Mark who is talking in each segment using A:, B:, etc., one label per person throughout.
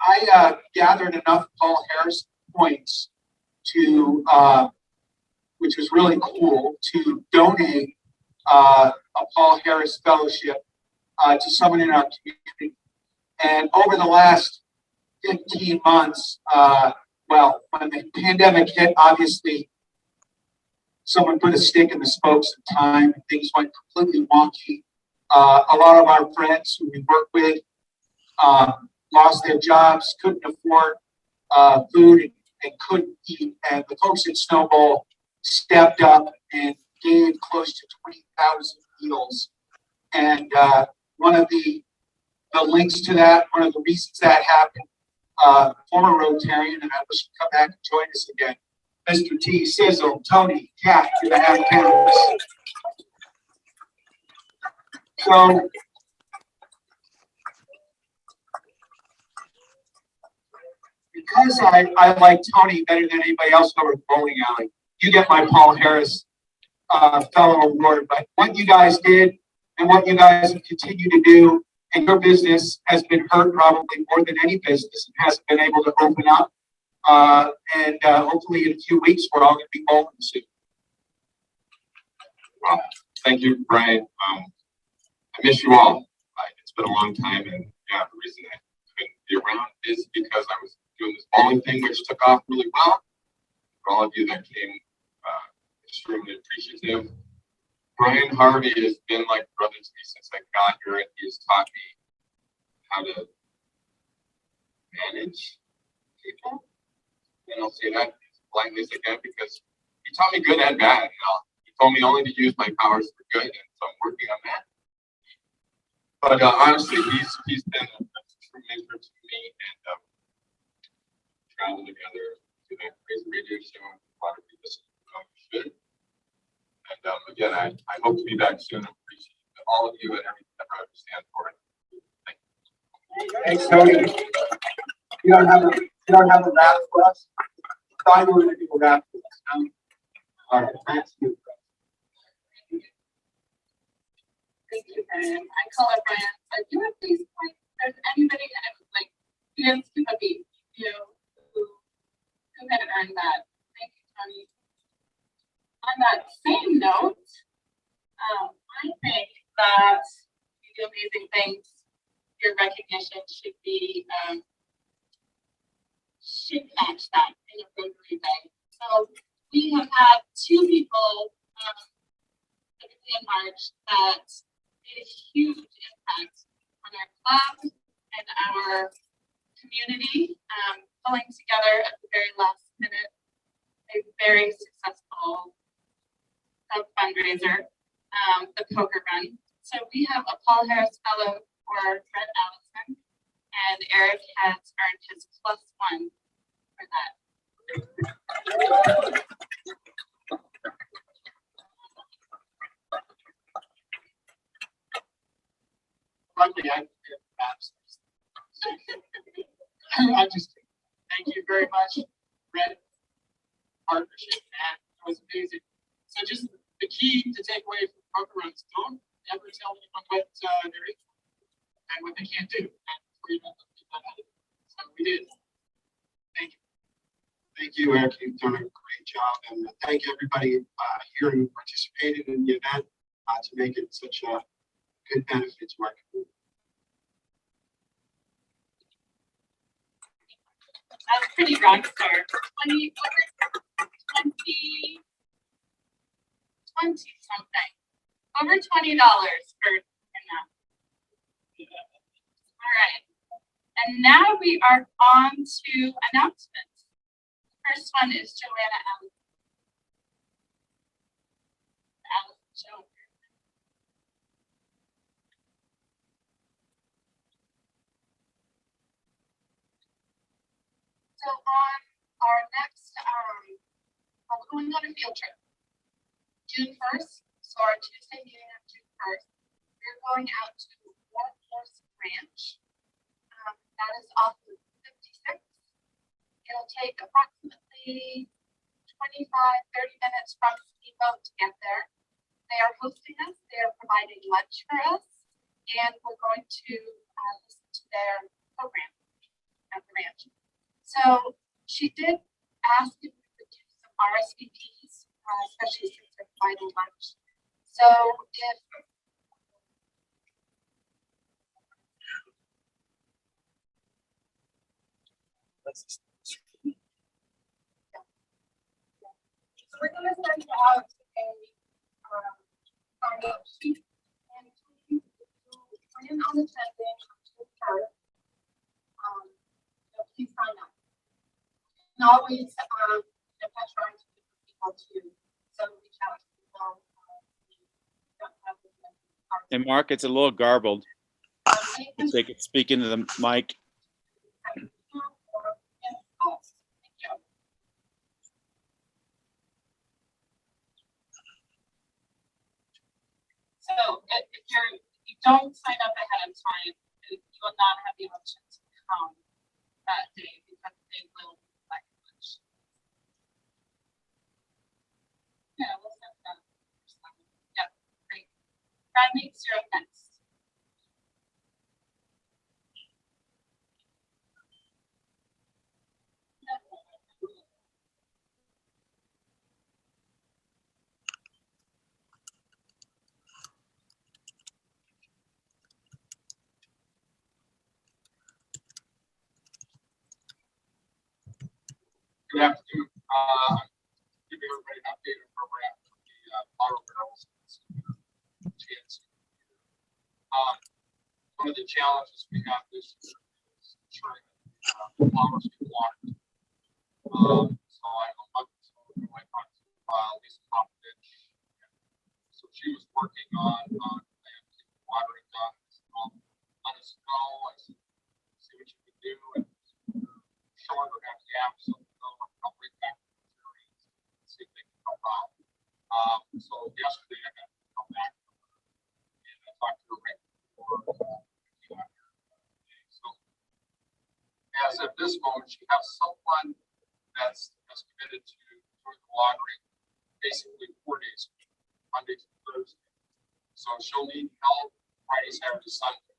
A: I gathered enough Paul Harris points to, which was really cool, to donate a Paul Harris Fellowship to someone in our community. And over the last 15 months, well, when the pandemic hit, obviously, someone put a stick in the spokes of time. Things went completely wonky. A lot of our friends who we work with lost their jobs, couldn't afford food, and couldn't eat. And the folks at Snowball stepped up and gave close to 20,000 meals. And one of the links to that, one of the reasons that happened, former Rotarian, and I wish he'd come back and join us again, Mr. T. Sizzle, Tony, Cat, to the half campus. So, because I like Tony better than anybody else over at the bowling alley, you get my Paul Harris Fellow Award. But what you guys did and what you guys have continued to do, and your business has been hurt probably more than any business and hasn't been able to open up. And hopefully in a few weeks, we're all going to be bowling soon.
B: Well, thank you, Brian. I miss you all. It's been a long time, and yeah, the reason I couldn't be around is because I was doing this bowling thing, which took off really well. For all of you that came, extremely appreciative. Brian Harvey has been like a brother to me since I got here, and he has taught me how to manage people. And I'll say that as blindly as I can because he taught me good and bad. You know, he told me only to use my powers for good, and so I'm working on that. But honestly, he's been a true mentor to me, and traveling together to that crazy radio show. A lot of people should. And again, I hope to be back soon. I appreciate all of you and everything that I stand for it.
A: Thanks, Tony. You don't have a rap for us? I thought you were going to do a rap for us. All right, thanks you.
C: Thank you, Brian. I call it Brian. But you have these points. There's anybody that was like, you didn't skip a beat, you know, who had earned that. Thank you, Tony. On that same note, I think that you do amazing things. Your recognition should be should match that in a Rotary way. So we have had two people in March that made a huge impact on our club and our community, pulling together at the very last minute a very successful fundraiser, the poker run. So we have a Paul Harris Fellow for Fred Allison, and Eric has earned his +1 for that.
A: Luckily, I did maps. I just thank you very much, Fred. Partnership, man, it was amazing. So just the key to take away from poker runs: don't ever tell anyone what they're in and what they can't do. So we did. Thank you. Thank you, Eric. You've done a great job, and thank everybody here who participated in the event to make it such a good benefit to our community.
C: That was pretty rock star. 20 something. Over $20 for in that. All right. And now we are on to announcements. The first one is Joanna Allen. So on our next, we're going on a field trip. June 1st, so our Tuesday meeting on June 1st, we're going out to War Horse Ranch. That is off of 56. It'll take approximately 25, 30 minutes from the depot to get there. They are hosting us, they are providing lunch for us, and we're going to listen to their program. at the ranch. So she did ask if we could do some RSVPs, especially since it's final lunch. So if so we're gonna send out a sign-up sheet, and please, if you plan on attending June first, please sign up. And always, pressure on people to reach out to people. Don't have the-
D: And Mark, it's a little garbled. If they could speak into the mic.
C: So if you don't sign up ahead of time, you will not have the option to come that day because they will like lunch. Yeah, we'll send that. Yeah, great. That makes your next.
B: Good afternoon. Giving everybody an update on where we're at with the auto barrels. Chance. One of the challenges we have this year is ensuring that the flowers get watered. So I know I talked to Lisa Popovich. So she was working on watering done. Let us know. I said, see what you can do and show her that gaps. So I'll bring back and see if they can help out. So yesterday I got to come back and I talked to her right before. So as of this moment, she has someone that's committed to doing the watering basically 4 days a week, Monday to Thursday. So she'll need help Friday, Saturday, Sunday.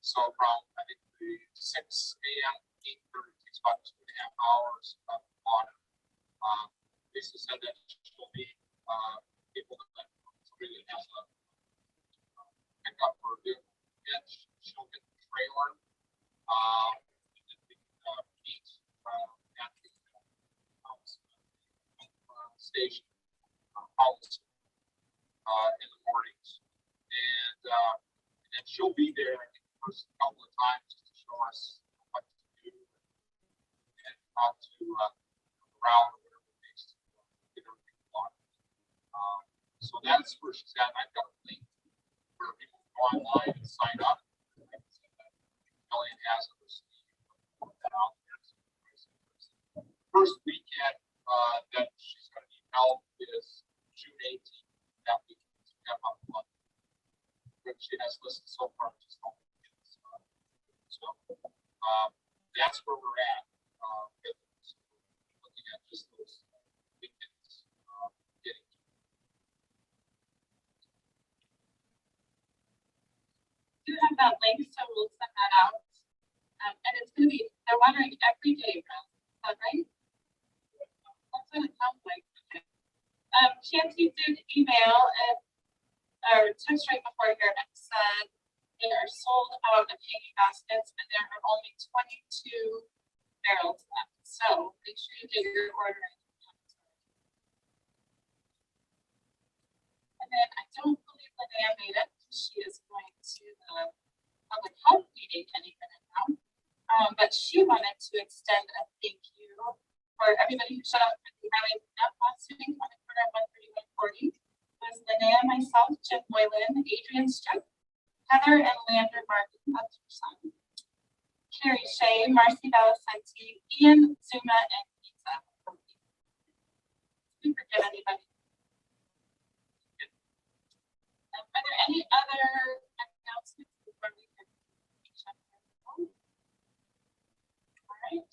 B: So from I think the 6 a.m. to 8:30 takes about 2.5 hours of water. Lisa said that she'll need people that somebody that has a pick up her vehicle. She'll get the trailer. Meet at the station house in the mornings, and then she'll be there I think, the first couple of times just to show us what to do and how to route or whatever it takes to get everything done. So that's where she's at. I've got a link where people can go online and sign up. Elliot has that out there. First weekend that she's going to need help is June 18th. That weekend, so we have about a month. But she has listed so far just all weekends. So that's where we're at. Looking at just those weekends getting.
C: Do have that link, so we'll send that out. And it's going to be, they're watering every day, right? Is that right? That's what it sounds like. Chancy did email or text right before here and said they are sold out of hanging baskets and there are only 22 barrels left. So make sure you get your order in. And then I don't believe Linnea made it. She is going to the public health meeting any minute now. But she wanted to extend a thank you for everybody who showed up for the Highway last meeting on the corner of 13140. It was Linnea, myself, Jim Boylan, Adrian Struck, Heather and Lander Martin, that's her son, Carrie Shea, Marcy Valicenti, Ian Zuma, and Lisa. Did we forget anybody? Are there any other announcements before we can check? All right,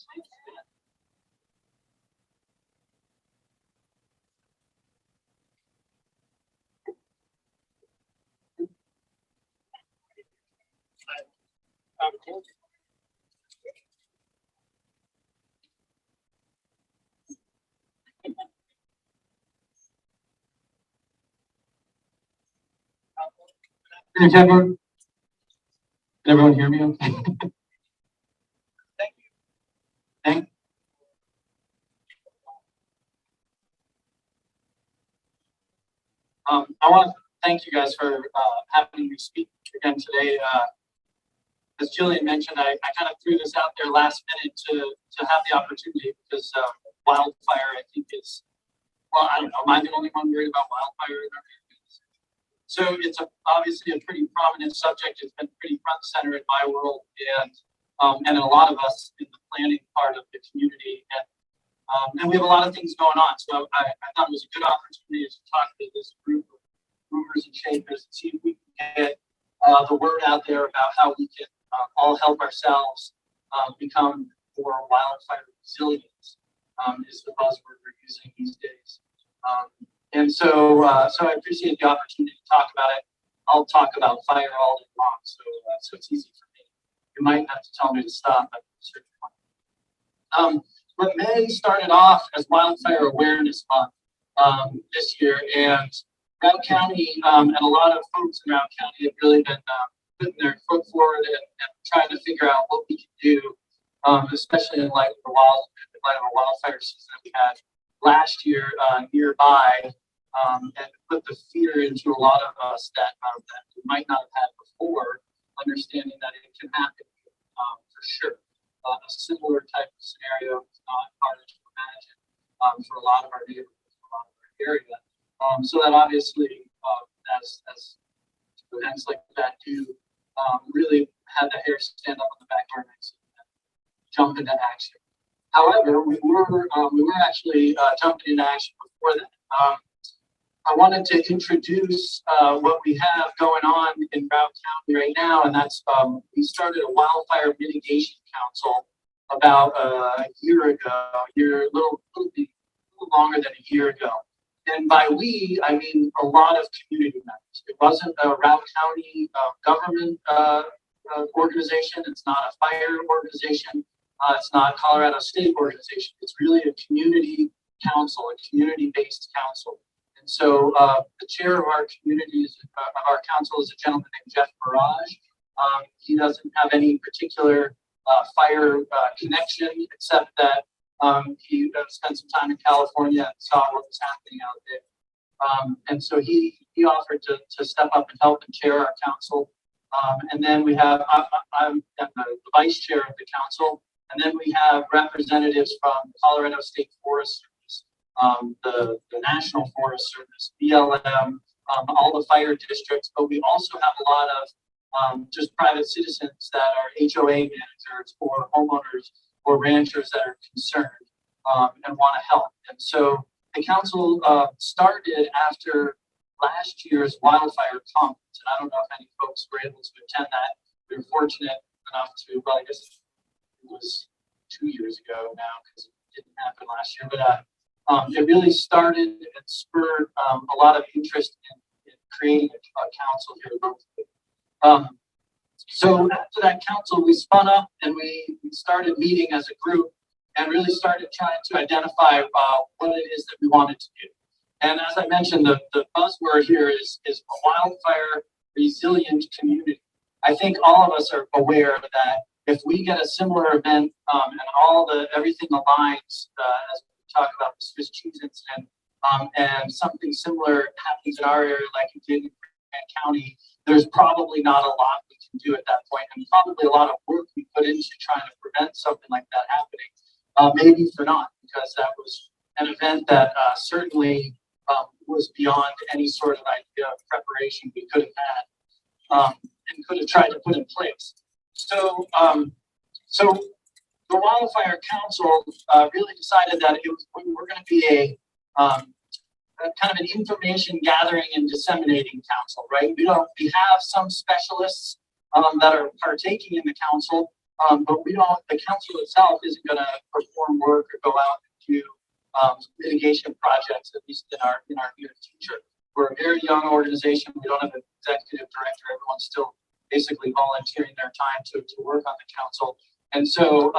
A: Can everyone hear me okay? Thank you. Thank I want to thank you guys for having me speak again today. As Jillian mentioned, I kind of threw this out there last minute to have the opportunity because wildfire, I think, is, well, I don't know, am I the only one worried about wildfire in our communities? So it's obviously a pretty prominent subject. It's been pretty front and center in my world and a lot of us in the planning part of the community. And we have a lot of things going on. So I thought it was a good opportunity to talk to this group of movers and shakers and see if we can get the word out there about how we can all help ourselves become more wildfire resilient is the buzzword we're using these days. So I appreciate the opportunity to talk about it. I'll talk about fire all day long, so it's easy for me. You might have to tell me to stop at a certain point. But May started off as Wildfire Awareness Month this year, and Route County and a lot of folks in Route County have really been putting their foot forward and trying to figure out what we can do, especially in light of the wildfire season that we had last year nearby, and put the fear into a lot of us that we might not have had before, understanding that it can happen for sure. A similar type of scenario is not hard to imagine for a lot of our neighborhoods, a lot of our area. So that obviously, as events like that do, really had the hair stand up on the back of our necks and jump into action. However, we were actually jumping into action before that. I wanted to introduce what we have going on in Route County right now, and that's we started a wildfire mitigation council about a year ago, a little longer than a year ago. And by we, I mean a lot of community members. It wasn't a Route County government organization. It's not a fire organization. It's not a Colorado State organization. It's really a community council, a community-based council. And so the chair of our communities, of our council, is a gentleman named Jeff Barrage. He doesn't have any particular fire connection, except that he spent some time in California and saw what was happening out there. And so he offered to step up and help and chair our council. And then we have, I'm the vice chair of the council. And then we have representatives from Colorado State Forest Service, the National Forest Service, BLM, all the fire districts, but we also have a lot of just private citizens that are HOA managers or homeowners or ranchers that are concerned and want to help. And so the council started after last year's wildfire conference, and I don't know if any folks were able to attend that. We were fortunate enough to, well, I guess it was 2 years ago now because it didn't happen last year, but it really started and spurred a lot of interest in creating a council here locally. So after that council, we spun up and we started meeting as a group and really started trying to identify what it is that we wanted to do. And as I mentioned, the buzzword here is a wildfire resilient community. I think all of us are aware that if we get a similar event and everything aligns as we talk about the Swiss cheese incident, and something similar happens in our area like it did in Grant County, there's probably not a lot we can do at that point, and probably a lot of work we put into trying to prevent something like that happening. Maybe for not, because that was an event that certainly was beyond any sort of idea of preparation we could have had and could have tried to put in place. So, so the Wildfire Council really decided that we were going to be a kind of an information gathering and disseminating council, right? We have some specialists that are partaking in the council, but the council itself isn't going to perform work or go out and do mitigation projects, at least in our near future. We're a very young organization. We don't have an executive director. Everyone's still basically volunteering their time to work on the council. And so,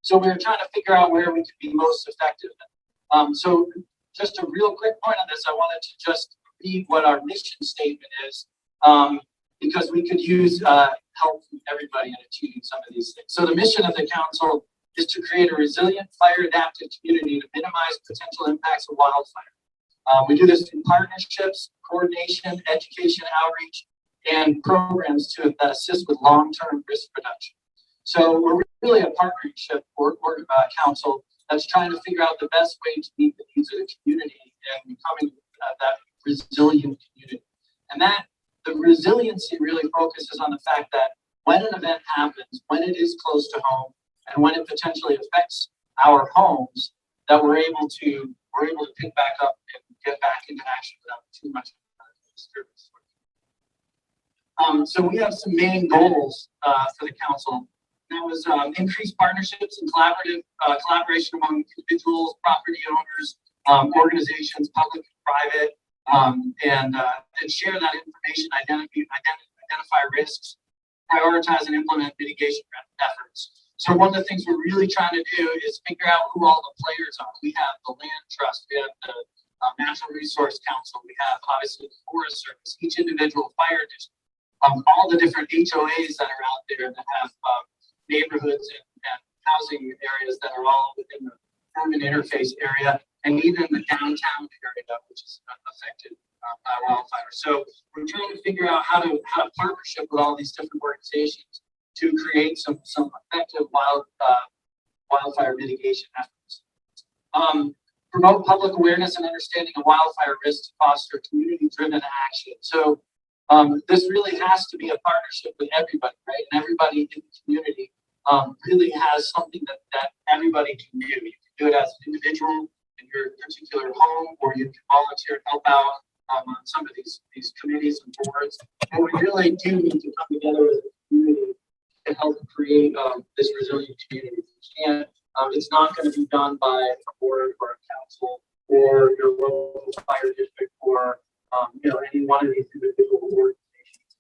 A: so we were trying to figure out where we could be most effective. So just a real quick point on this, I wanted to just read what our mission statement is.
E: because we could use help from everybody in achieving some of these things. So the mission of the council is to create a resilient, fire-adapted community to minimize potential impacts of wildfire. We do this through partnerships, coordination, education, outreach, and programs that assist with long-term risk reduction. So we're really a partnership or council that's trying to figure out the best way to meet the needs of the community and becoming that resilient community. And that the resiliency really focuses on the fact that when an event happens, when it is close to home, and when it potentially affects our homes, that we're able to pick back up and get back into action without too much disturbance. So we have some main goals for the council. That was increased partnerships and collaboration among individuals, property owners, organizations, public and private, and share that information, identify risks, prioritize and implement mitigation efforts. So one of the things we're really trying to do is figure out who all the players are. We have the Land Trust, we have the Natural Resource Council, we have obviously the Forest Service, each individual fire district, all the different HOAs that are out there that have neighborhoods and housing areas that are all within the urban interface area, and even the downtown area, which is affected by wildfire. So we're trying to figure out how to partnership with all these different organizations to create some effective wildfire mitigation efforts. Promote public awareness and understanding of wildfire risks to foster community-driven action. So this really has to be a partnership with everybody, right? And everybody in the community really has something that everybody can do. You can do it as an individual in your particular home, or you can volunteer and help out on some of these committees and boards. And we really do need to come together as a community to help create this resilient community. And it's not going to be done by a board or a council or your local fire district or any one of these individual organizations.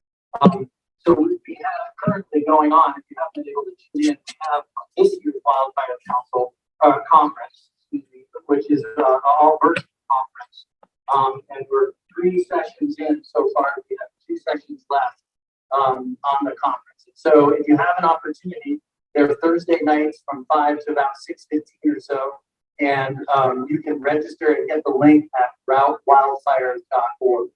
E: So we have currently going on, if you haven't been able to tune in, we have this year's Wildfire Council conference, which is an all virtual conference. And we're 3 sessions in so far. We have 2 sessions left on the conference. So if you have an opportunity, they're Thursday nights from 5 to about 6:15 or so. And you can register and get the link at routewildfires.org.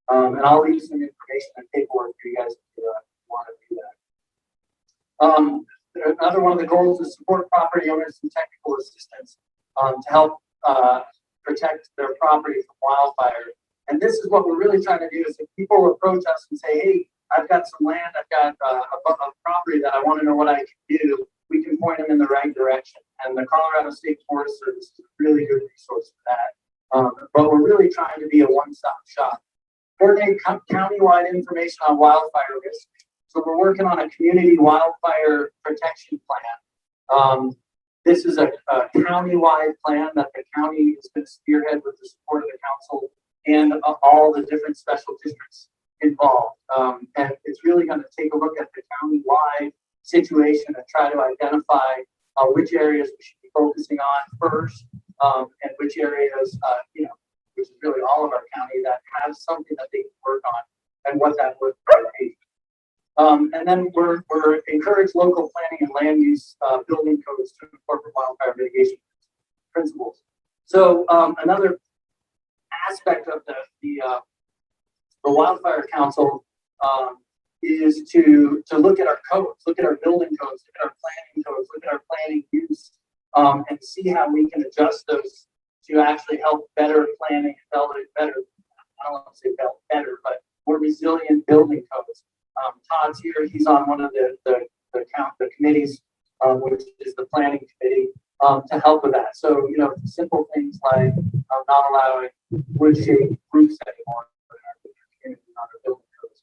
E: And I'll leave some information and paperwork for you guys if you want to do that. Another one of the goals is support property owners and technical assistance to help protect their property from wildfire. And this is what we're really trying to do is if people approach us and say, hey, I've got some land, I've got a property that I want to know what I can do, we can point them in the right direction. And the Colorado State Forest Service is a really good resource for that. But we're really trying to be a one-stop shop. Coordinate countywide information on wildfire risk. So we're working on a community wildfire protection plan. This is a county-wide plan that the county is going to spearhead with the support of the council and all the different special districts involved. And it's really going to take a look at the county-wide situation and try to identify which areas we should be focusing on first, and which areas, which is really all of our county that has something that they can work on and what that would be. And then we're encourage local planning and land use building codes to incorporate wildfire mitigation principles. So another aspect of the Wildfire Council is to look at our codes, look at our building codes, look at our planning codes, look at our planning use, and see how we can adjust those to actually help better planning, better, I don't want to say better, but more resilient building codes. Todd's here, he's on one of the committees, which is the planning committee, to help with that. So, simple things like not allowing wood shaped roofs anymore in our building codes.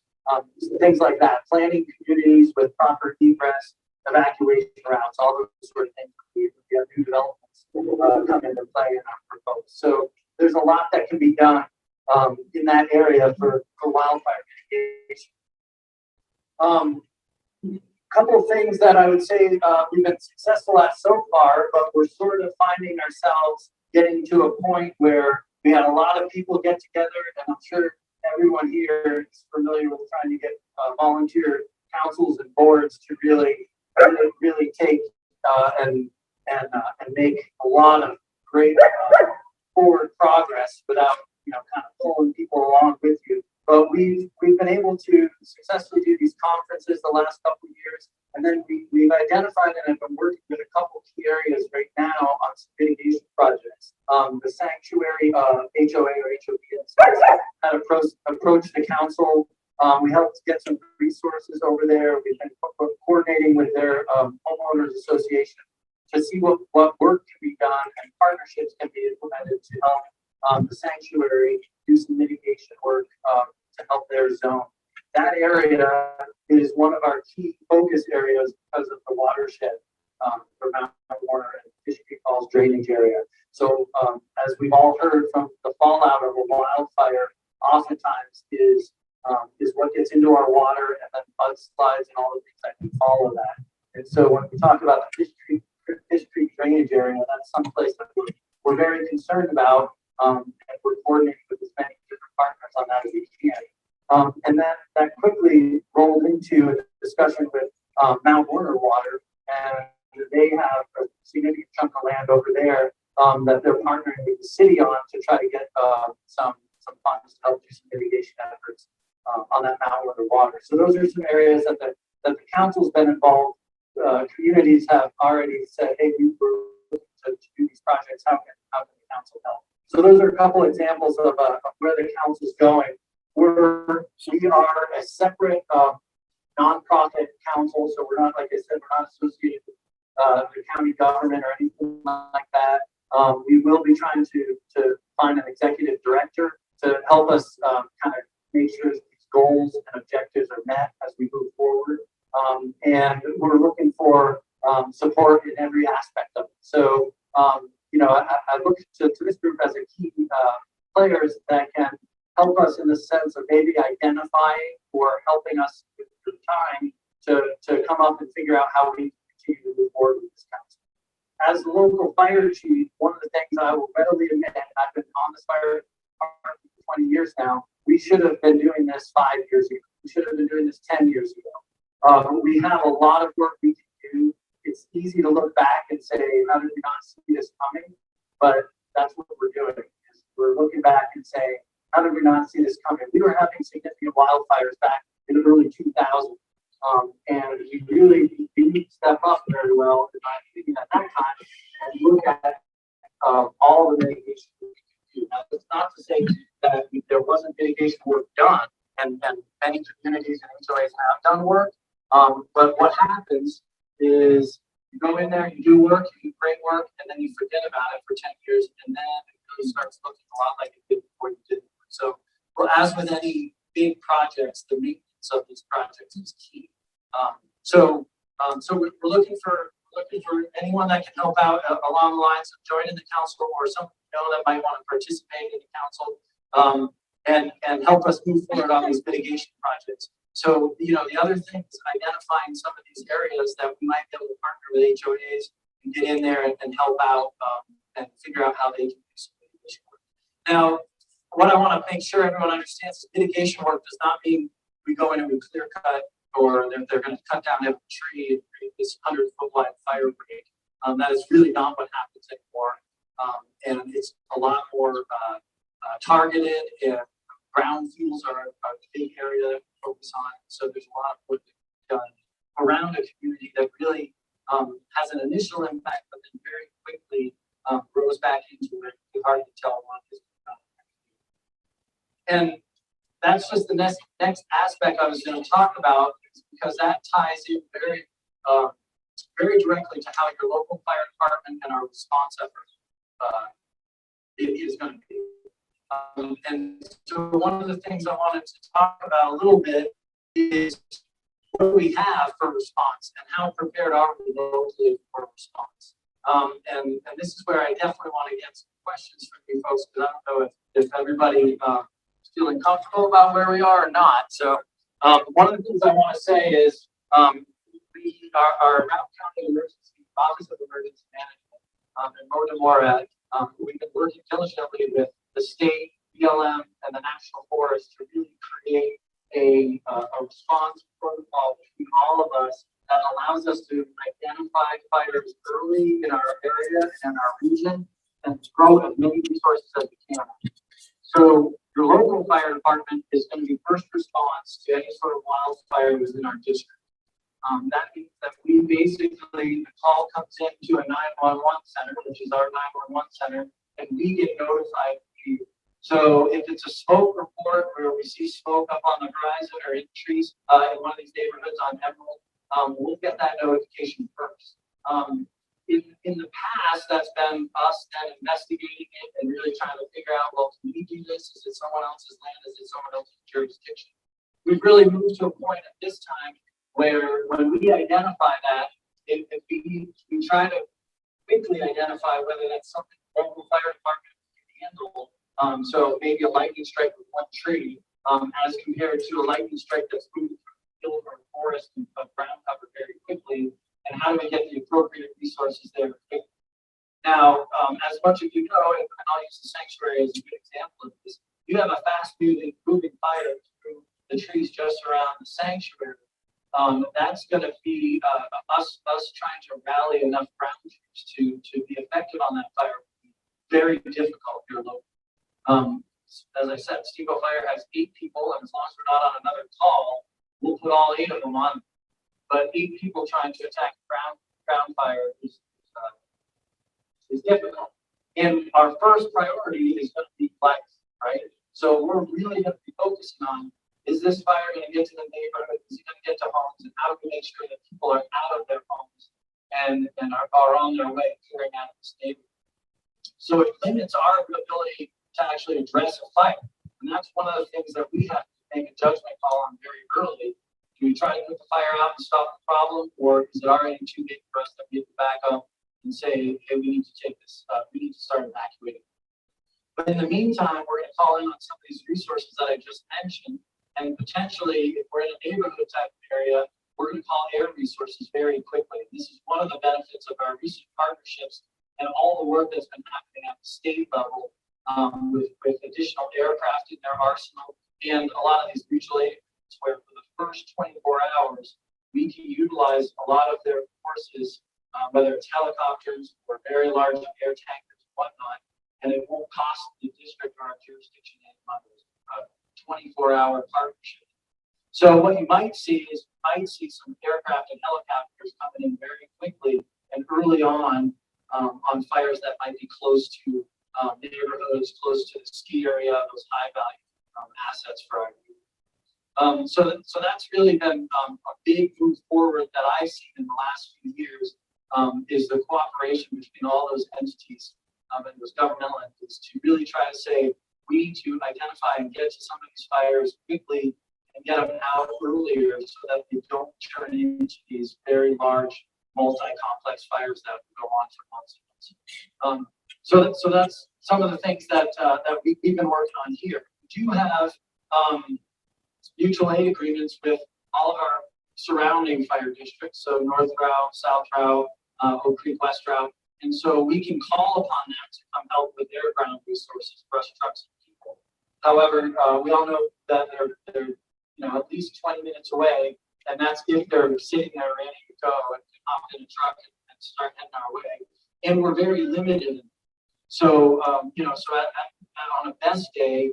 E: Things like that. Planning communities with proper egress, evacuation routes, all those sort of things. We have new developments come into play in our proposal. So there's a lot that can be done in that area for wildfire mitigation. Couple of things that I would say we've been successful at so far, but we're sort of finding ourselves getting to a point where we had a lot of people get together, and I'm sure everyone here is familiar with trying to get volunteer councils and boards to really take and make a lot of great forward progress without kind of pulling people along with you. But we've been able to successfully do these conferences the last couple of years, and then we've identified and have been working with a couple key areas right now on some mitigation projects. The sanctuary HOA or HOB had approached the council. We helped get some resources over there. We've been coordinating with their homeowners association to see what work can be done and partnerships can be implemented to help the sanctuary do some mitigation work to help their zone. That area is one of our key focus areas because of the watershed for Mount Warner and Fish Creek Falls drainage area. So as we've all heard from the fallout of a wildfire, oftentimes is what gets into our water and then mudslides and all the things that can follow that. And so when we talk about the Fish Creek drainage area, that's someplace that we're very concerned about, and we're coordinating with as many different partners on that as we can. And that quickly rolled into a discussion with Mount Warner Water, and they have a significant chunk of land over there that they're partnering with the city on to try to get some funds to help do some mitigation efforts on that Mount Warner Water. So those are some areas that the council's been involved. Communities have already said, hey, we were looking to do these projects. How can the council help? So those are a couple examples of where the council's going. We are a separate nonprofit council, so we're not, like I said, we're not associated with the county government or anything like that. We will be trying to find an executive director to help us kind of make sure these goals and objectives are met as we move forward. And we're looking for support in every aspect of it. So, I look to this group as a key players that can help us in the sense of maybe identifying or helping us with the time to come up and figure out how we continue to move forward with this council. As the local fire chief, one of the things I will readily admit, I've been on this fire department for 20 years now, we should have been doing this 5 years ago. We should have been doing this 10 years ago. We have a lot of work we can do. It's easy to look back and say, how did we not see this coming? But that's what we're doing. Is we're looking back and saying, how did we not see this coming? We were having significant wildfires back in the early 2000s. And we really didn't step up very well, in my opinion, at that time, and look at all the mitigation we can do. Now, it's not to say that there wasn't mitigation work done, and many communities and HOAs have done work. But what happens is you go in there, you do work, you do great work, and then you forget about it for 10 years, and then it really starts looking a lot like it did before you did it. So, well, as with any big projects, the maintenance of these projects is key. So we're looking for anyone that can help out along the lines of joining the council, or someone that might want to participate in the council, and help us move forward on these mitigation projects. So, the other thing is identifying some of these areas that we might be able to partner with HOAs and get in there and help out and figure out how they can do some mitigation work. Now, what I want to make sure everyone understands is mitigation work does not mean we go in and we clear cut, or they're going to cut down every tree and create this 100-foot wide fire break. That is really not what happens anymore. And it's a lot more targeted. Ground fuels are a big area that we focus on. So there's a lot of work done around a community that really has an initial impact, but then very quickly grows back into it. It's hard to tell what is done. And that's just the next aspect I was going to talk about, because that ties in very directly to how your local fire department and our response efforts is going to be. And so one of the things I wanted to talk about a little bit is what do we have for response, and how prepared are we locally for response? And this is where I definitely want to get some questions from you folks, because I don't know if everybody is feeling comfortable about where we are or not. So one of the things I want to say is our Mountain County Emergency Office of Emergency Management in Rotary, we've been working diligently with the state, BLM, and the National Forest to really create a response protocol between all of us that allows us to identify fires early in our area and our region and throw as many resources as we can. So your local fire department is going to be first response to any sort of wildfire within our district. That means that we basically, the call comes into a 911 center, which is our 911 center, and we get notified. So if it's a smoke report where we see smoke up on the horizon or in trees in one of these neighborhoods on Emerald, we'll get that notification first. In the past, that's been us then investigating it and really trying to figure out, well, can we do this? Is it someone else's land? Is it someone else's jurisdiction? We've really moved to a point at this time where when we identify that, if we try to quickly identify whether that's something the local fire department can handle. So maybe a lightning strike with one tree, as compared to a lightning strike that's moving through the field or forest of ground cover very quickly. And how do we get the appropriate resources there quickly? Now, as much of you know, and I'll use the sanctuary as a good example of this, you have a fast moving fire through the trees just around the sanctuary. That's going to be us trying to rally enough ground troops to be effective on that fire. Very difficult here locally. As I said, Stevo Fire has 8 people, and as long as we're not on another call, we'll put all 8 of them on. But 8 people trying to attack ground fire is difficult. And our first priority is going to be life, right? So we're really going to be focusing on, is this fire going to get to the neighborhood? Is it going to get to homes? And how do we make sure that people are out of their homes and are on their way clearing out of this neighborhood? So it limits our ability to actually address a fire. And that's one of the things that we have to make a judgment call on very early. Do we try to put the fire out and stop the problem, or is it already too big for us that we have to back up and say, hey, we need to take this, we need to start evacuating? But in the meantime, we're going to call in on some of these resources that I just mentioned, and potentially, if we're in a neighborhood type area, we're going to call air resources very quickly. This is one of the benefits of our recent partnerships and all the work that's been happening at the state level with additional aircraft in their arsenal and a lot of these mutual aid where for the first 24 hours, we can utilize a lot of their forces, whether it's helicopters or very large air tankers and whatnot, and it won't cost the district or our jurisdiction any money. 24-hour partnership. So what you might see is some aircraft and helicopters coming in very quickly and early on fires that might be close to neighborhoods, close to the ski area, those high value assets for our youth. So that's really been a big move forward that I've seen in the last few years is the cooperation between all those entities and those governmental entities to really try to say, we need to identify and get to some of these fires quickly and get them out earlier so that they don't turn into these very large, multi-complex fires that go on for months and months. So that's some of the things that we've been working on here. We do have mutual aid agreements with all of our surrounding fire districts, so North Route, South Route, Oak Creek, West Route. And so we can call upon them to come help with their ground resources, brush trucks, and people. However, we all know that they're at least 20 minutes away, and that's if they're sitting there ready to go and hop in a truck and start heading our way. And we're very limited. So on a best day,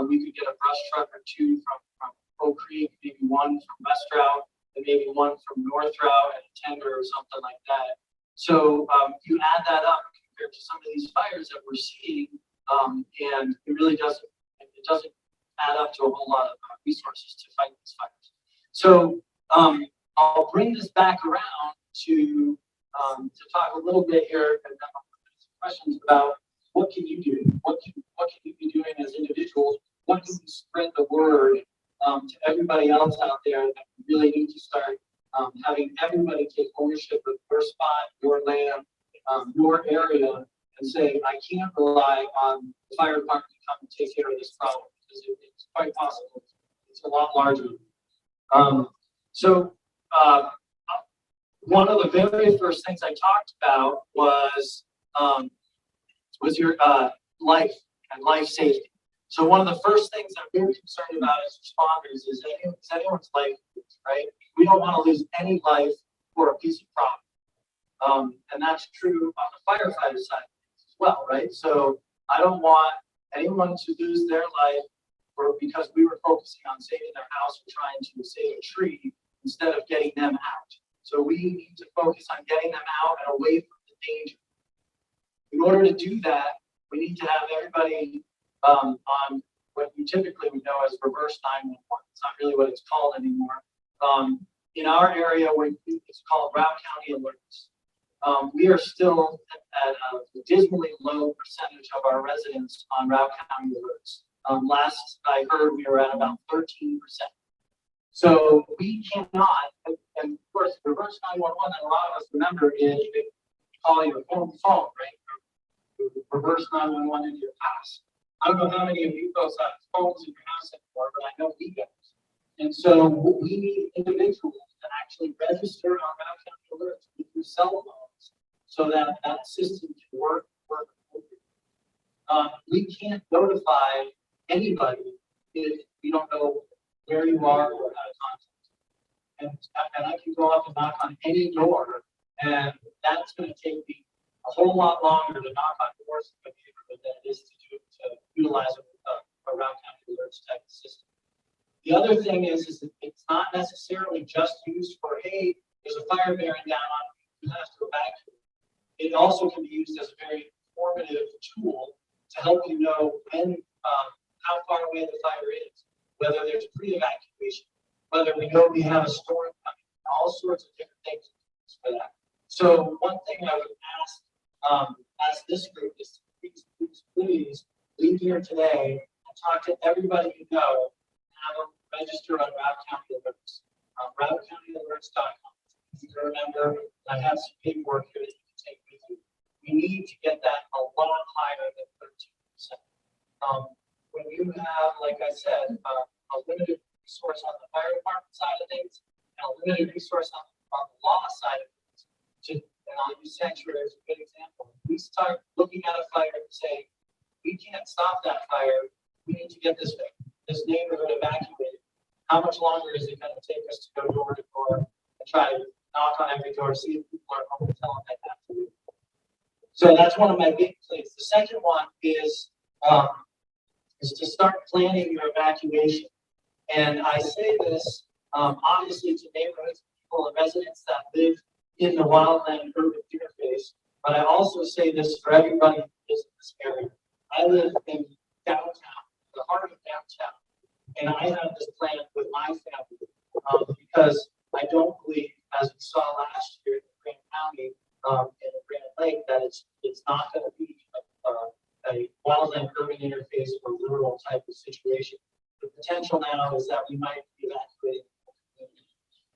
E: we could get a brush truck or 2 from Oak Creek, maybe 1 from West Route, and maybe 1 from North Route and a tender or something like that. So you add that up compared to some of these fires that we're seeing, and it really doesn't add up to a whole lot of resources to fight these fires. So I'll bring this back around to talk a little bit here and questions about what can you do? What can you be doing as individuals? What can you spread the word to everybody else out there that we really need to start having everybody take ownership of your spot, your land, your area, and say, I can't rely on the fire department to come and take care of this problem because it's quite possible. It's a lot larger. One of the very first things I talked about was your life and life safety. So one of the first things I'm very concerned about as responders is anyone's life, right? We don't want to lose any life for a piece of property. And that's true on the firefighter side as well, right? So I don't want anyone to lose their life because we were focusing on saving their house or trying to save a tree instead of getting them out. So we need to focus on getting them out and away from the danger. In order to do that, we need to have everybody on what you typically would know as reverse 911. It's not really what it's called anymore. In our area, it's called Route County Alerts. We are still at a dismally low percentage of our residents on Route County Alerts. Last I heard, we were at about 13%. So we cannot, and of course, reverse 911, and a lot of us remember is you call your phone, right? Reverse 911 into your house. I don't know how many of you folks have phones in your house anymore, but I know we do. And so we need individuals to actually register on Route County Alerts with your cell phones so that that system can work. We can't notify anybody if we don't know where you are or how to contact you. And I can go up and knock on any door, and that's going to take me a whole lot longer to knock on doors in the neighborhood than it is to utilize a Route County Alerts type of system. The other thing is that it's not necessarily just used for, hey, there's a fire bearing down on you, you have to evacuate. It also can be used as a very informative tool to help you know how far away the fire is, whether there's pre-evacuation, whether we know we have a storm coming, all sorts of different things for that. So one thing I would ask this group is please leave here today and talk to everybody you know and have them register on Route County Alerts. RouteCountyAlerts.com. Easy to remember. I have some paperwork here that you can take with you. We need to get that a lot higher than 13%. When you have, like I said, a limited resource on the fire department side of things and a limited resource on the law side of things, and I'll use sanctuary as a good example. We start looking at a fire and say, we can't stop that fire. We need to get this neighborhood evacuated. How much longer is it going to take us to go door to door and try to knock on every door, see if people are home, tell them they have to do? So that's one of my big plays. The second one is to start planning your evacuation. And I say this obviously to neighborhoods, people and residents that live in the wildland urban interface, but I also say this for everybody who lives in this area. I live in downtown, the heart of downtown, and I have this plan with my family because I don't believe, as we saw last year in Grant County and Grand Lake, that it's not going to be a wildland urban interface or rural type of situation. The potential now is that we might be evacuating.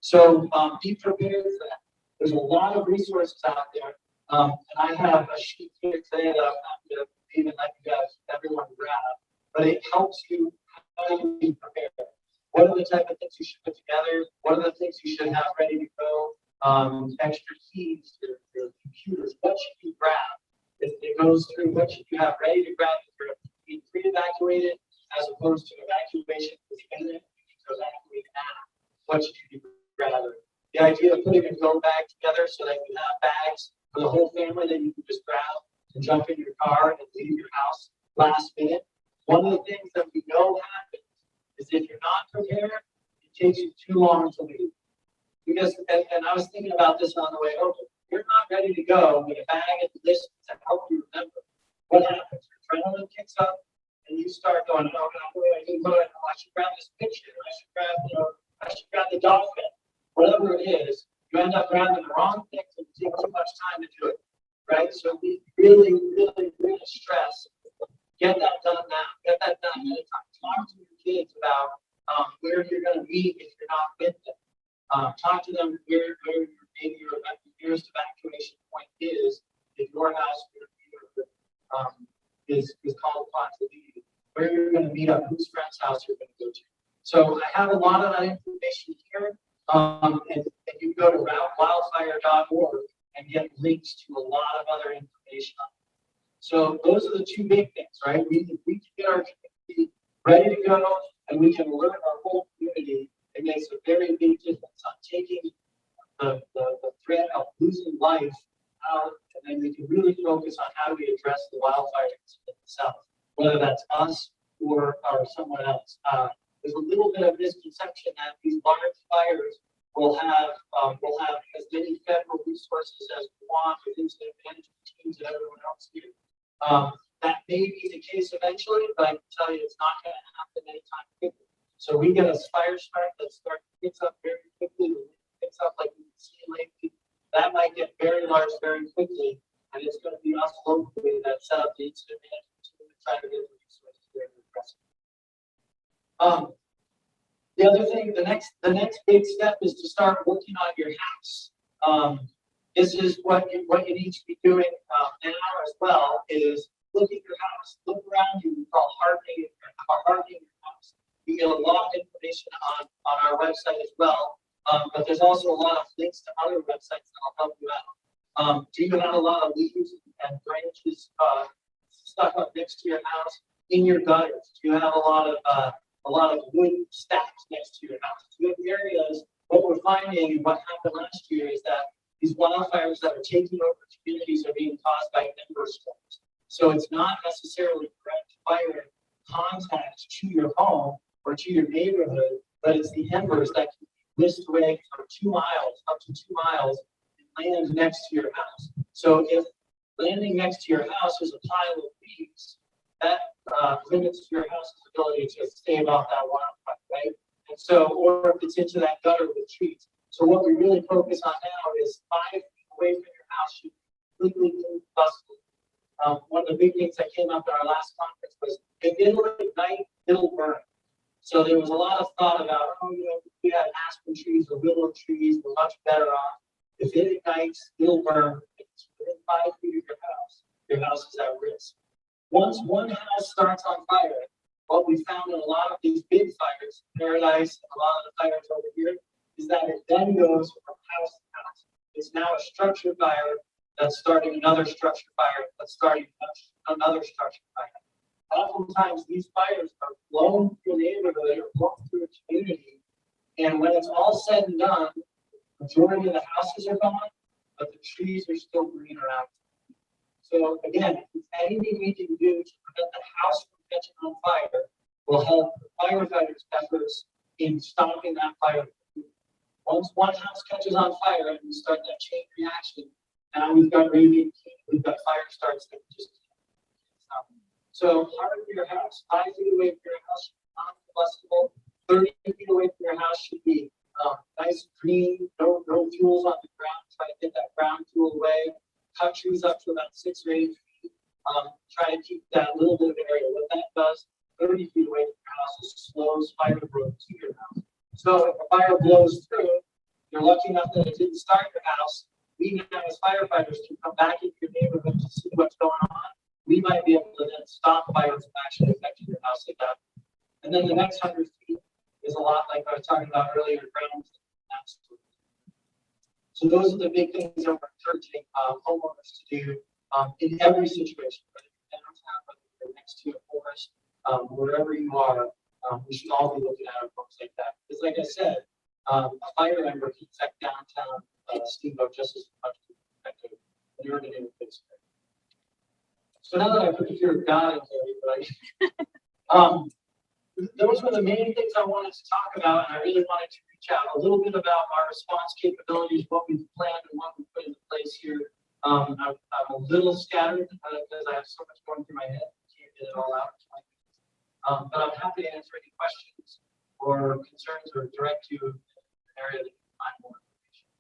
E: So be prepared for that. There's a lot of resources out there. And I have a sheet here today that I'm not going to even let you guys, everyone grab, but it helps you how you be prepared. What are the type of things you should put together? What are the things you should have ready to go? Extra keys, your computers, what should you grab? It goes through what should you have ready to grab if you're being pre-evacuated as opposed to evacuation with the imminent, you need to evacuate now. What should you grab? The idea of putting a go bag together so that you have bags for the whole family that you can just grab and jump in your car and leave your house last minute. One of the things that we know happens is if you're not prepared, it takes you too long to leave. Because, and I was thinking about this on the way over, you're not ready to go with a bag at the distance to help you remember. What happens? Your adrenaline kicks up and you start going, oh, I need to go, I should grab this picture, I should grab the dolphin. Whatever it is, you end up grabbing the wrong things and take too much time to do it, right? So we really, really, really stress, get that done now, get that done ahead of time. Talk to your kids about where you're going to meet if you're not with them. Talk to them where maybe your nearest evacuation point is, if your house is called upon to leave, where you're going to meet up, whose friend's house you're going to go to. So I have a lot of that information here. And you go to wildfire.org and get links to a lot of other information on it. So those are the two big things, right? We can get our community ready to go, and we can alert our whole community. It makes a very big difference on taking the threat of losing life out, and then we can really focus on how do we address the wildfires itself, whether that's us or someone else. There's a little bit of misconception that these large fires will have as many federal resources as we want with incident management teams and everyone else here. That may be the case eventually, but I can tell you it's not going to happen anytime quickly. So we get a fire start that picks up very quickly, picks up like we've seen lately. That might get very large very quickly, and it's going to be us locally that set up the incident management team to try to get the resources there to address it. The other thing, the next big step is to start working on your house. This is what you need to be doing now as well, is look at your house, look around you. We call hardening your house. You get a lot of information on our website as well, but there's also a lot of links to other websites that will help you out. Do you have a lot of leaves and branches stuck up next to your house in your gutters? Do you have a lot of wood stacks next to your house? Do you have areas? What we're finding and what happened last year is that these wildfires that are taking over communities are being caused by ember storms. So it's not necessarily direct fire contact to your home or to your neighborhood, but it's the embers that can be whisked away for 2 miles, up to 2 miles, and land next to your house. So if landing next to your house is a pile of leaves, that limits your house's ability to stave off that wildfire, right? And so, or if it's into that gutter with trees. So what we really focus on now is 5 feet away from your house should be completely combustible. One of the big things that came up at our last conference was if it'll ignite, it'll burn. So there was a lot of thought about, if we had aspen trees or willow trees, we're much better off. If it ignites, it'll burn. If it's within 5 feet of your house is at risk. Once one house starts on fire, what we found in a lot of these big fires, Paradise, and a lot of the fires over here, is that it then goes from house to house. It's now a structure fire that's starting another structure fire that's starting another structure fire. Oftentimes, these fires are blown through a neighborhood or blown through a community, and when it's all said and done, the majority of the houses are gone, but the trees are still green around. So again, if anything we can do to prevent the house from catching on fire will help the firefighters' efforts in stopping that fire. Once one house catches on fire and we start that chain reaction, now we've got radiant heat, we've got fire starts that just stop. So harden your house. 5 feet away from your house should be non-combustible. 30 feet away from your house should be nice green, no fuels on the ground. Try to get that ground fuel away. Cut trees up to about 6 or 8 feet. Try to keep that little bit of area. What that does, 30 feet away from your house, is slows fire growth to your house. So if a fire blows through, you're lucky enough that it didn't start your house. We now, as firefighters, can come back into your neighborhood to see what's going on. We might be able to then stop fires from actually affecting your house like that. And then the next 100 feet is a lot like I was talking about earlier, ground. So those are the big things that we're encouraging homeowners to do in every situation, whether you're downtown, whether you're next to a forest, wherever you are. We should all be looking at our folks like that. Because like I said, a fire ember can affect downtown Steamboat just as much as it can affect an urban interface. So now that I put the fear of God into everybody, those were the main things I wanted to talk about, and I really wanted to reach out a little bit about our response capabilities, what we've planned and what we put into place here. I'm a little scattered because I have so much going through my head. I can't get it all out. But I'm happy to answer any questions or concerns or direct you in an area that you can find more information.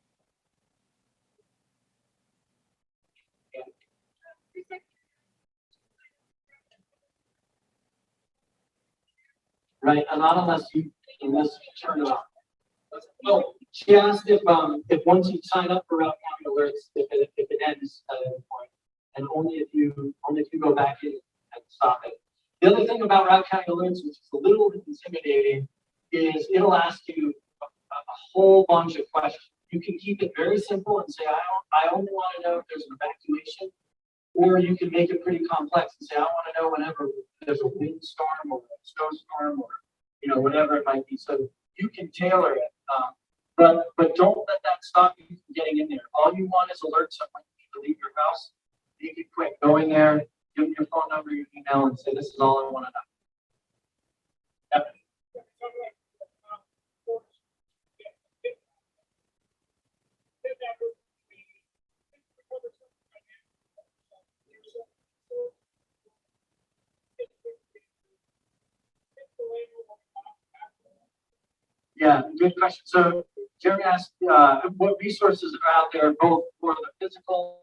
E: Right, and not unless you turn it off. Well, she asked if once you sign up for Route County Alerts, if it ends at any point, and only if you go back in and stop it. The other thing about Route County Alerts, which is a little intimidating, is it'll ask you a whole bunch of questions. You can keep it very simple and say, I only want to know if there's an evacuation, or you can make it pretty complex and say, I want to know whenever there's a windstorm or a snowstorm or, whatever it might be. So you can tailor it. But don't let that stop you from getting in there. All you want is alert someone you need to leave your house. Make it quick. Go in there, give them your phone number, your email, and say, this is all I want to know. Yep. Yeah, good question. So Jeremy asked what resources are out there both for the physical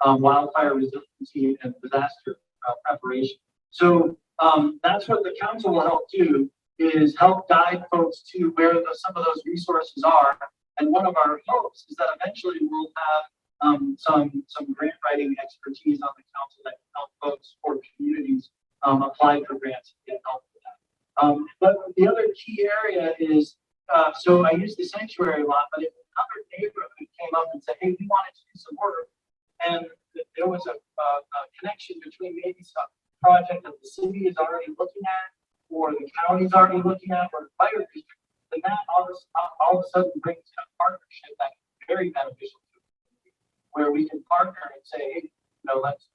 E: wildfire resiliency and disaster preparation. So that's what the council will help do, is help guide folks to where some of those resources are. And one of our hopes is that eventually we'll have some grant writing expertise on the council that can help folks or communities apply for grants and get help with that. But the other key area is, so I use the sanctuary a lot, but if another neighborhood came up and said, hey, we wanted to do some work, and there was a connection between maybe some project that the city is already looking at, or the county's already looking at, or the fire district, then that all of a sudden brings in a partnership that's very beneficial to the community, where we can partner and say, hey, let's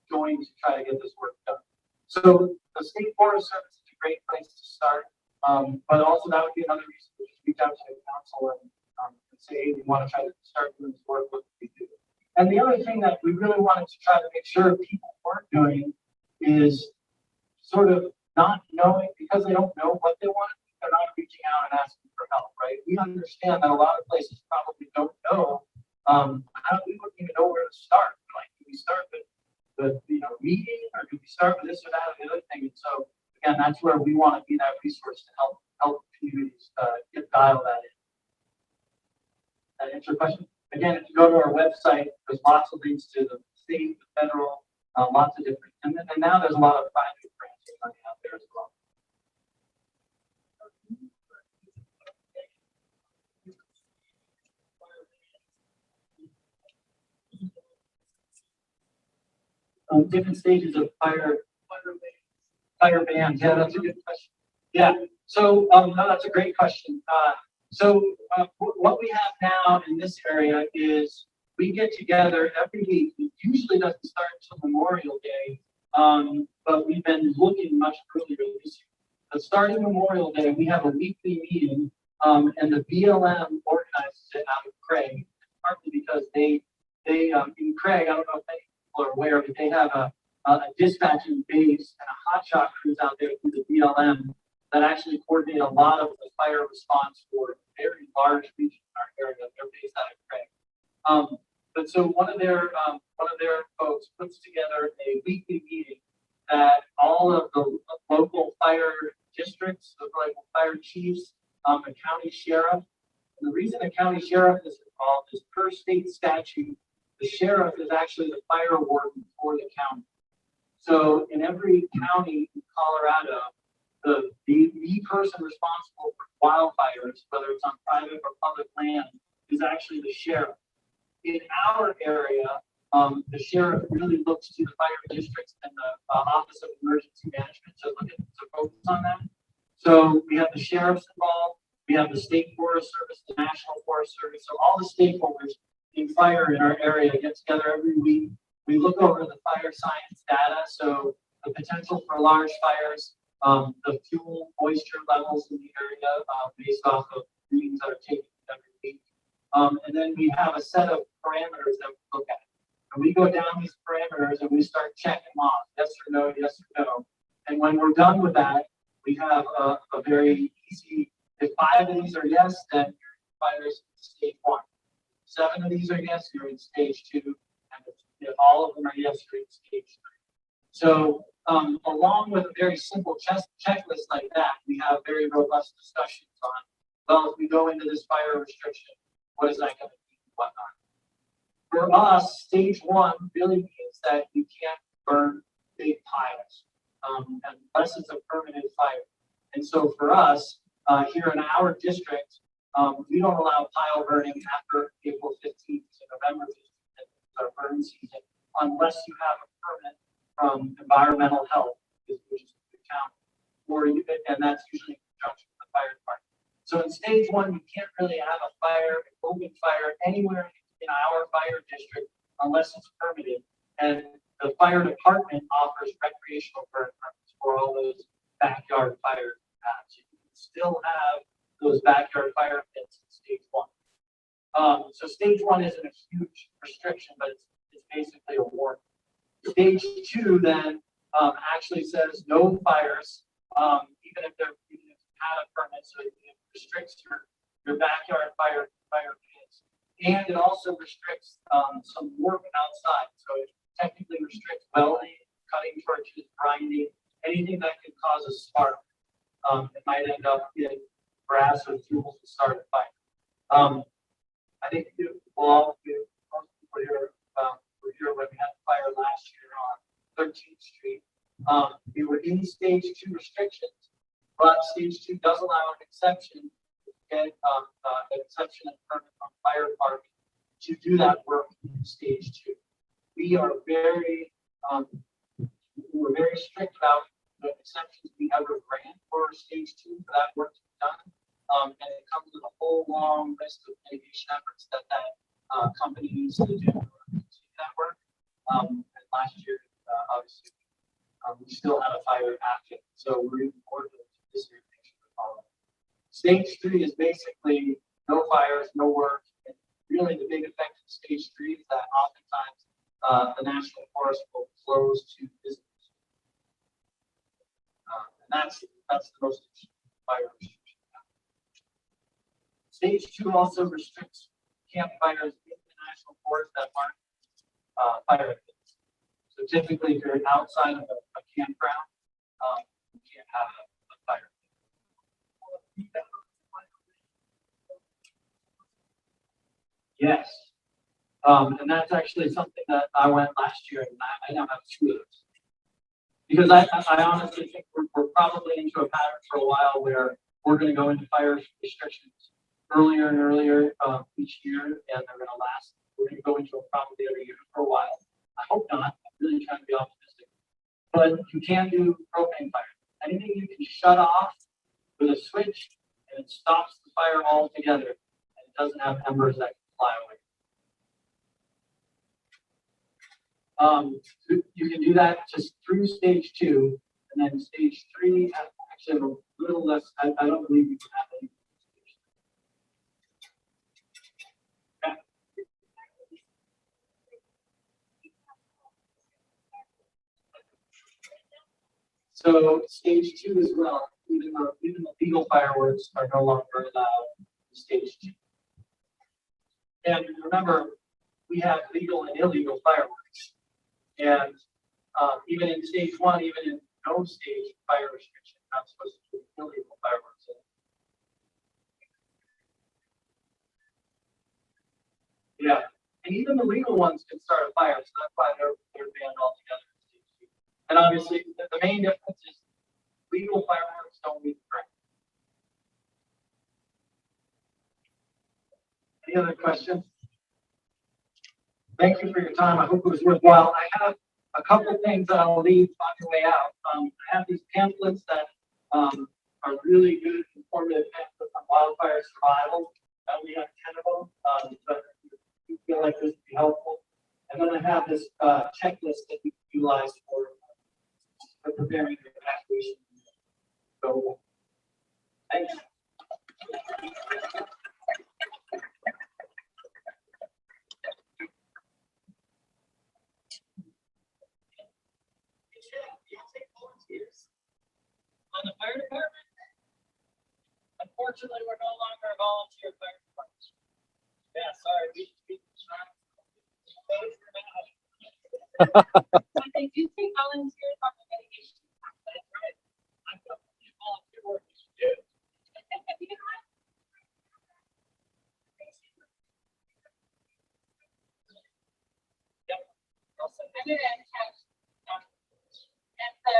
E: join to try to get this work done. So the State Forest Service is a great place to start, but also that would be another reason to just reach out to the council and say, hey, we want to try to start doing this work. What can we do? And the other thing that we really wanted to try to make sure people weren't doing is sort of not knowing, because they don't know what they want, they're not reaching out and asking for help, right? We understand that a lot of places probably don't know, we wouldn't even know where to start. Like, do we start with the meeting, or do we start with this or that or the other thing? And so again, that's where we want to be that resource to help communities dial that in. That answer your question? Again, if you go to our website, there's lots of links to the state, the federal, lots of different, and now there's a lot of private grants money out there as well. Different stages of fire bans. Yeah, that's a good question. Yeah, so no, that's a great question. What we have now in this area is we get together every week. It usually doesn't start until Memorial Day, but we've been looking much earlier this year. But starting Memorial Day, we have a weekly meeting, and the BLM organizes it out of Craig, partly because they in Craig, I don't know if many people are aware, but they have a dispatching base and a hotshot crews out there through the BLM that actually coordinate a lot of the fire response for a very large region in our area. They're based out of Craig. But so one of their folks puts together a weekly meeting that all of the local fire districts, the local fire chiefs, the county sheriff. And the reason the county sheriff is involved is per state statute, the sheriff is actually the fire warden for the county. So in every county in Colorado, the person responsible for wildfires, whether it's on private or public land, is actually the sheriff. In our area, the sheriff really looks to the fire districts and the Office of Emergency Management to focus on that. So we have the sheriffs involved, we have the State Forest Service, the National Forest Service. So all the stakeholders in fire in our area get together every week. We look over the fire science data, so the potential for large fires, the fuel moisture levels in the area based off of readings that are taken every week. And then we have a set of parameters that we look at. And we go down these parameters and we start checking off, yes or no, yes or no. And when we're done with that, we have a very easy, if 5 of these are yes, then fires in stage 1. 7 of these are yes, you're in stage 2. And if all of them are yes, you're in stage 3. So along with a very simple checklist like that, we have very robust discussions on, well, if we go into this fire restriction, what is that going to mean and whatnot? For us, stage 1 really means that you can't burn big piles. unless it's a permanent fire. And so for us, here in our district, we don't allow pile burning after April 15th to November 15th, our burn season, unless you have a permit from environmental health, which is the county, and that's usually in conjunction with the fire department. So in stage one, you can't really have a fire, an open fire anywhere in our fire district unless it's permitted. And the fire department offers recreational burn permits for all those backyard fires. So you can still have those backyard fire pits in stage one. So stage one isn't a huge restriction, but it's basically a warning. Stage two then actually says no fires, even if you have a permit, so it restricts your backyard fire pits, and it also restricts some work outside. So it technically restricts welding, cutting torches, grinding, anything that can cause a spark. It might end up in grass or fuels to start a fire. I think most people here were here when we had the fire last year on 13th Street. We were in stage two restrictions, but stage two does allow an exception, get an exception and permit from fire department to do that work in stage two. We are we're very strict about the exceptions we ever grant for stage two for that work to be done. And it comes with a whole long list of mitigation efforts that company needs to do that work. And last year, obviously, we still had a fire after, so we're even more than this year. Stage three is basically no fires, no work. And really, the big effect of stage three is that oftentimes the national forest will close to visitors. And that's the most fire restriction. Stage two also restricts campfires in the national forest that aren't fire pits. So typically, if you're outside of a campground, you can't have a fire pit. Yes. And that's actually something that I went last year, and I now have two of those. Because I honestly think we're probably into a pattern for a while where we're going to go into fire restrictions earlier and earlier each year, and they're going to last. We're going to go into it probably every year for a while. I hope not. I'm really trying to be optimistic. But you can do propane fire. Anything you can shut off with a switch, and it stops the fire altogether, and it doesn't have embers that can fly away. You can do that just through stage two, and then stage three actually have a little less. I don't believe you can have any. So stage two as well, even the legal fireworks are no longer allowed in stage two. And remember, we have legal and illegal fireworks. And even in stage one, even in no stage fire restriction, you're not supposed to do illegal fireworks. Yeah, and even the legal ones can start a fire, so that's why they're banned altogether. And obviously, the main difference is legal fireworks don't meet the ground. Any other questions? Thank you for your time. I hope it was worthwhile. I have a couple things that I'll leave on your way out. I have these pamphlets that are really good, informative pamphlets on wildfire survival. I only have 10 of them, but you feel like this would be helpful. And then I have this checklist that you can utilize for preparing your evacuation. So, thanks. On the fire department, unfortunately, we're no longer a volunteer fire department. Yeah, sorry,
C: But they do take volunteers on the mitigation.
E: That's right. I've got volunteer work to do. Yep.
C: I'm gonna attach, and the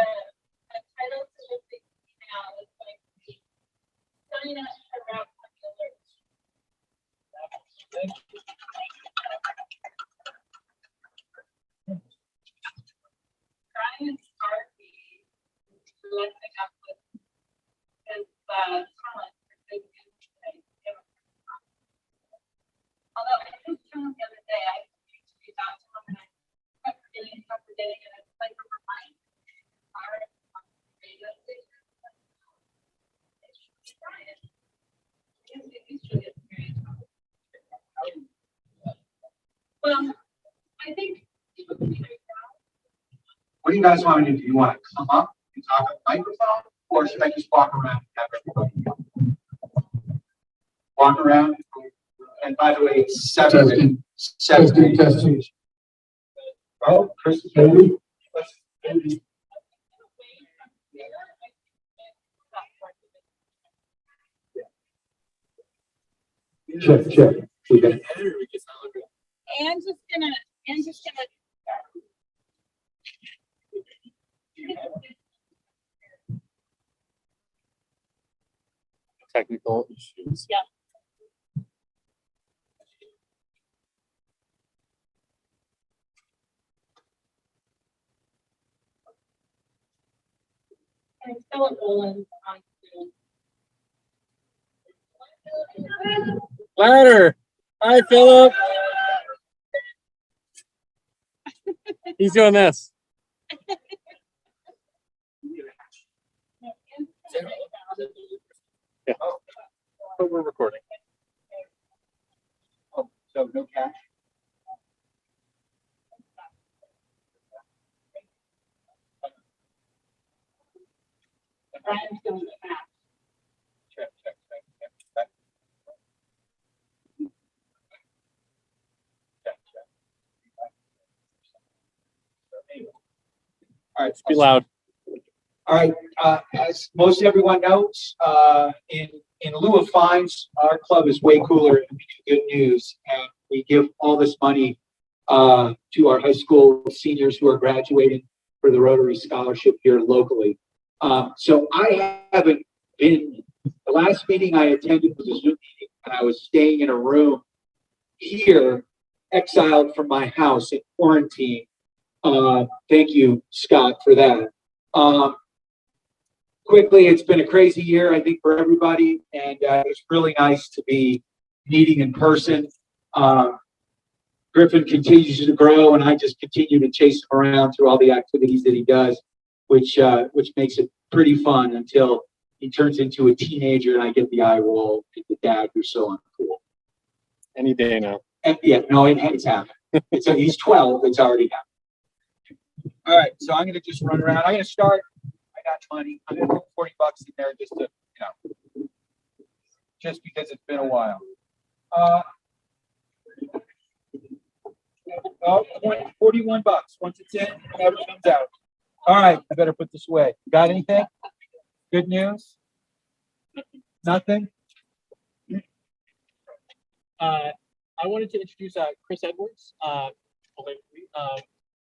A: What do you guys want me to do? You want to come up and talk on the microphone, or should I just walk around and have everybody walk around? And by the way, it's 7.
F: Testing.
A: Oh, Chris, maybe. Maybe.
F: Check. Okay.
C: And just gonna.
D: Technical issues.
C: Yeah. And Philip Boland on Zoom.
G: Ladder. Hi, Philip. He's doing this. Yeah. But we're recording.
A: Oh, so no cash?
C: Brian's doing the math.
A: Check. All right.
G: Be loud.
A: All right, as most everyone knows, in lieu of fines, our club is way cooler and we do good news. And we give all this money to our high school seniors who are graduating for the Rotary Scholarship here locally. So I haven't been, the last meeting I attended was a Zoom meeting, and I was staying in a room here, exiled from my house in quarantine. Thank you, Scott, for that. Quickly, it's been a crazy year, I think, for everybody, and it's really nice to be meeting in person. Griffin continues to grow, and I just continue to chase him around through all the activities that he does, which makes it pretty fun until he turns into a teenager and I get the eye roll at the dad who's so uncool.
G: Any day now.
A: And yeah, no, it's happened. He's 12. It's already happened. All right, so I'm gonna just run around. I'm gonna start. I got money. I'm gonna put $40 in there just to, just because it's been a while. Oh, 41 bucks. Once it's in, it never comes out. All right, I better put this away. Got anything? Good news? Nothing?
H: I wanted to introduce Chris Edwards.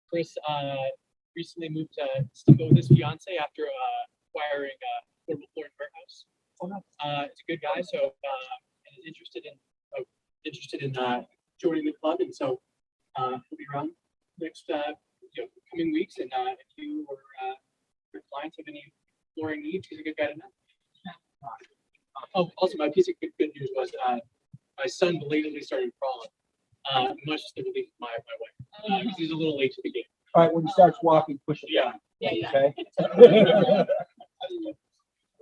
H: Chris recently moved to Steamboat with his fiance after acquiring a portable floor and warehouse. It's a good guy, so and is interested in joining the club, and so he'll be around next coming weeks. And if you or your clients have any flooring needs, he's a good guy to know. Oh, also, my piece of good news was my son belatedly started crawling, much to the relief of my wife, because he's a little late to the game.
A: All right, when he starts walking, push it down.
C: Yeah.
A: Okay?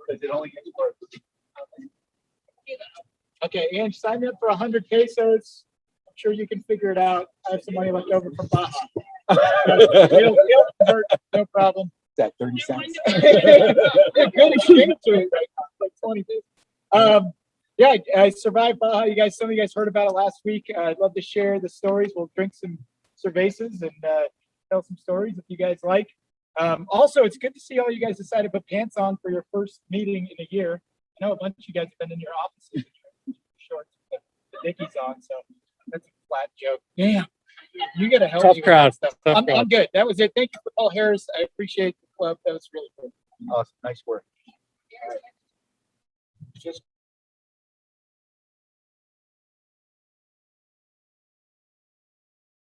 A: Because it only gets worse.
H: Okay, Ange, sign me up for 100 pesos. I'm sure you can figure it out. I have some money left over from Baja. It'll convert, no problem.
A: That 30 cents.
H: Good exchange rate right now, like 20 pesos. Yeah, I survived Baja. Some of you guys heard about it last week. I'd love to share the stories. We'll drink some cervezas and tell some stories if you guys like. Also, it's good to see all you guys decided to put pants on for your first meeting in a year. I know a bunch of you guys have been in your offices in shorts with the Dickies on, so that's a flat joke. Yeah, you gotta help
G: Tough
H: me with
G: crowd.
H: that stuff.
G: Tough
H: I'm
G: crowd.
H: good. That was it. Thank you for Paul Harris. I appreciate the club. That was really cool.
A: Awesome. Nice work. Just